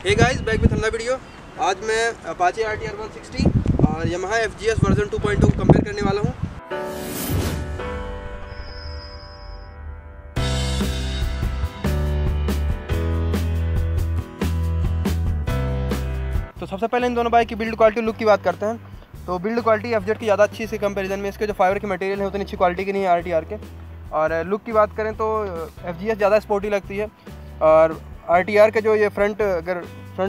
Hey guys, back with another video. आज मैं Apache RTR 160 और Yamaha FGS वर्जन 2.2 को कंपेयर करने वाला हूँ। तो सबसे पहले इन दोनों बाइक की बिल्ड क्वालिटी, लुक की बात करते हैं। तो बिल्ड क्वालिटी FZ की ज़्यादा अच्छी, इसके कंपैरिजन में इसके जो फाइबर के मटेरियल है उतनी अच्छी क्वालिटी की नहीं है RTR के। और लुक की बात करें तो FGS ज़्यादा स्पोर्टी लगती है। और RTR के जो ये फ्रंट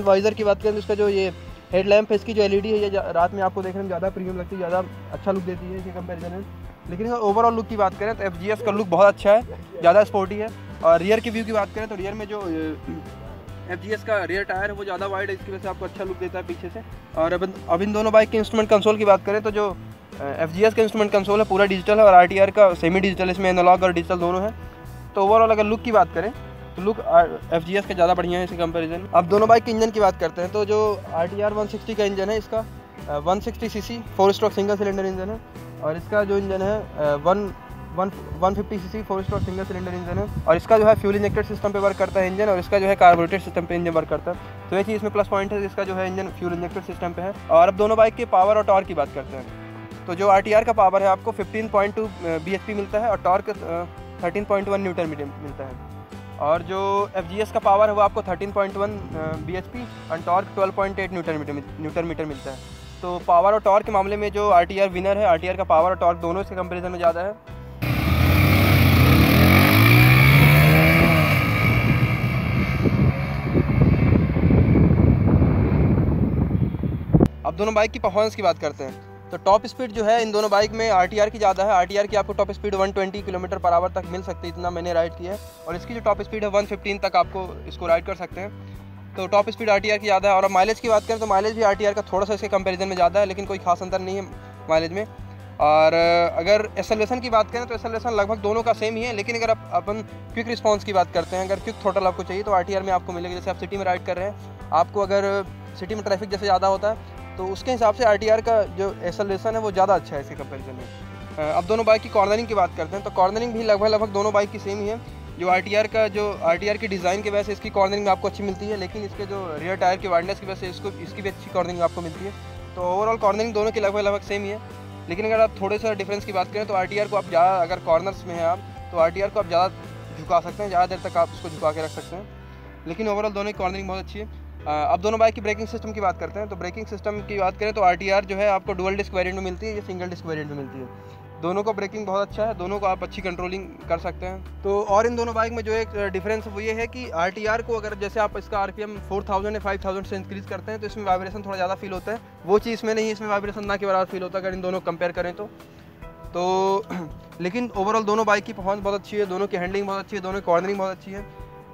वाइज़र की बात करें तो इसका जो ये हेड लैम्प है, इसकी जो LED है, ये रात में आपको देखने में ज़्यादा प्रीमियम लगती है, ज़्यादा अच्छा लुक देती है इसके कंपैरिजन में। लेकिन अगर ओवरऑल लुक की बात करें तो FGS का लुक बहुत अच्छा है, ज़्यादा स्पोर्टी है। और रियर की व्यू की बात करें तो रियर में जो FGS का रियर टायर है वो ज़्यादा वाइड है, इसकी वजह से आपको अच्छा लुक देता है पीछे से। और अब इन दोनों बाइक के इंस्ट्रूमेंट कंसोल की बात करें तो जो FGS का इंस्ट्रूमेंट कंसोल है पूरा डिजिटल है और RTR का सेमी डिजिटल, इसमें एनालॉग और डिजिटल दोनों है। तो ओवरऑल अगर लुक की बात करें तो लुक FGS का ज़्यादा बढ़िया है इसके कंपैरिजन में। अब दोनों बाइक के इंजन की बात करते हैं तो जो RTR 160 का इंजन है, इसका 160 cc 4 stroke single cylinder engine है। और इसका जो इंजन है 150 cc 4 stroke single cylinder engine है। और इसका जो है फ्यूल इंजेक्टेड सिस्टम पे वर्क करता है इंजन, और इसका जो है कार्बोरेटेड सिस्टम पे इंजन वर्क करता है। तो ये चीज़ इसमें प्लस पॉइंट है, इसका जो है इंजन फ्यूल इंजेक्टेड सिस्टम पे है। और अब दोनों बाइक के पावर और टॉर्क की बात करते हैं। तो जो RTR का पावर है आपको 15.2 bhp मिलता है और टॉर्क 13.1 न्यूटन मीटर मिलता है। और जो FGS का पावर है वो आपको 13.1 bhp और टॉर्क 12.8 न्यूटन मीटर मिलता है। तो पावर और टॉर्क के मामले में जो RTR विनर है, RTR का पावर और टॉर्क दोनों इसके कंपैरिजन में ज़्यादा है। अब दोनों बाइक की परफॉर्मेंस की बात करते हैं। तो टॉप स्पीड जो है इन दोनों बाइक में RTR की ज़्यादा है। RTR की आपको टॉप स्पीड 120 km/h तक मिल सकती है, इतना मैंने राइड किया है। और इसकी जो टॉप स्पीड है 115 तक आपको इसको राइड कर सकते हैं। तो टॉप स्पीड RTR की ज़्यादा है। और माइलेज की बात करें तो माइलेज भी RTR का थोड़ा सा इसके कंपैरिजन में ज़्यादा है, लेकिन कोई खास अंतर नहीं है माइलेज में। और अगर एक्सेलरेशन की बात करें तो एक्सेलरेशन लगभग दोनों का सेम ही है। लेकिन अगर अपन क्विक रिस्पॉन्स की बात करते हैं, अगर क्विक थ्रोटल आपको चाहिए तो RTR में आपको मिलेगा। जैसे आप सिटी में राइड कर रहे हैं, आपको अगर सिटी में ट्रैफिक जैसे ज़्यादा होता है तो उसके हिसाब से RTR का जो एक्सेलरेशन है वो ज़्यादा अच्छा है इसके कंपैरिजन में। अब दोनों बाइक की कॉर्नरिंग की बात करते हैं तो कॉर्नरिंग भी लगभग दोनों बाइक की सेम ही है। जो RTR की डिज़ाइन की वजह से इसकी कॉर्नरिंग आपको अच्छी मिलती है, लेकिन इसके जो रियर टायर की वाइडनेस की वजह से इसकी भी अच्छी कॉर्नरिंग आपको मिलती है। तो ओवरऑल कॉर्नरिंग दोनों की लगभग सेम ही है। लेकिन अगर आप थोड़े से डिफरेंस की बात करें तो RTR को आप ज़्यादा, अगर कॉर्नर्स में हैं आप तो RTR को आप ज़्यादा झुका सकते हैं, ज़्यादा देर तक आप उसको झुका के रख सकते हैं। लेकिन ओवरऑल दोनों की कॉर्नरिंग बहुत अच्छी है। अब दोनों बाइक की ब्रेकिंग सिस्टम की बात करते हैं। तो ब्रेकिंग सिस्टम की बात करें तो RTR जो है आपको डुअल डिस्क वेरिएंट में मिलती है, ये सिंगल डिस्क वेरिएंट में मिलती है। दोनों का ब्रेकिंग बहुत अच्छा है, दोनों को आप अच्छी कंट्रोलिंग कर सकते हैं। तो और इन दोनों बाइक में जो एक डिफरेंस है वो ये है कि RTR को अगर जैसे आप इसका RPM 4000 या 5000 से इंक्रीज़ करते हैं तो इसमें वाइब्रेशन थोड़ा ज़्यादा फील होता है। वो चीज़ इसमें नहीं है, इसमें वाइब्रेशन ना के बराबर फील होता है अगर इन दोनों कंपेयर करें तो लेकिन ओवरऑल दोनों बाइक की परफॉर्मेंस बहुत अच्छी है, दोनों की हैंडलिंग बहुत अच्छी है, दोनों की कॉर्नरिंग बहुत अच्छी है।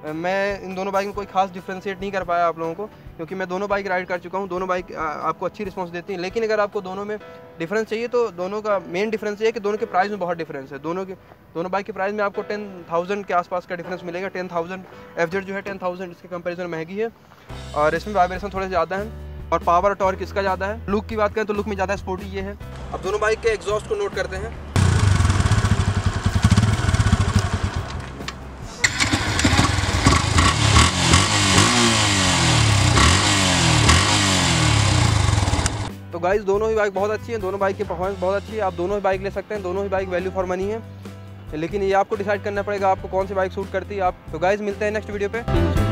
मैं इन दोनों बाइक में कोई खास डिफ्रेंशिएट नहीं कर पाया आप लोगों को, क्योंकि मैं दोनों बाइक राइड कर चुका हूँ। दोनों बाइक आपको अच्छी रिस्पांस देती हैं। लेकिन अगर आपको दोनों में डिफरेंस चाहिए तो दोनों का मेन डिफरेंस ये है कि दोनों के प्राइस में बहुत डिफरेंस है। दोनों बाइक के प्राइस में आपको 10,000 के आसपास का डिफरेंस मिलेगा। 10,000 FZ जो है 10,000 इसके कंपेरिजन में महंगी है और इसमें वाइब्रेशन थोड़े ज़्यादा है और पावर और टॉर्क इसका ज़्यादा है। लुक की बात करें तो लुक में ज़्यादा स्पोर्टी ये है। अब दोनों बाइक के एग्जॉस्ट को नोट करते हैं। तो गाइस, दोनों ही बाइक बहुत अच्छी है, दोनों बाइक की परफॉर्मेंस बहुत अच्छी है। आप दोनों ही बाइक ले सकते हैं, दोनों ही बाइक वैल्यू फॉर मनी है। लेकिन ये आपको डिसाइड करना पड़ेगा आपको कौन सी बाइक सूट करती है। आप तो गाइस मिलते हैं नेक्स्ट वीडियो पे।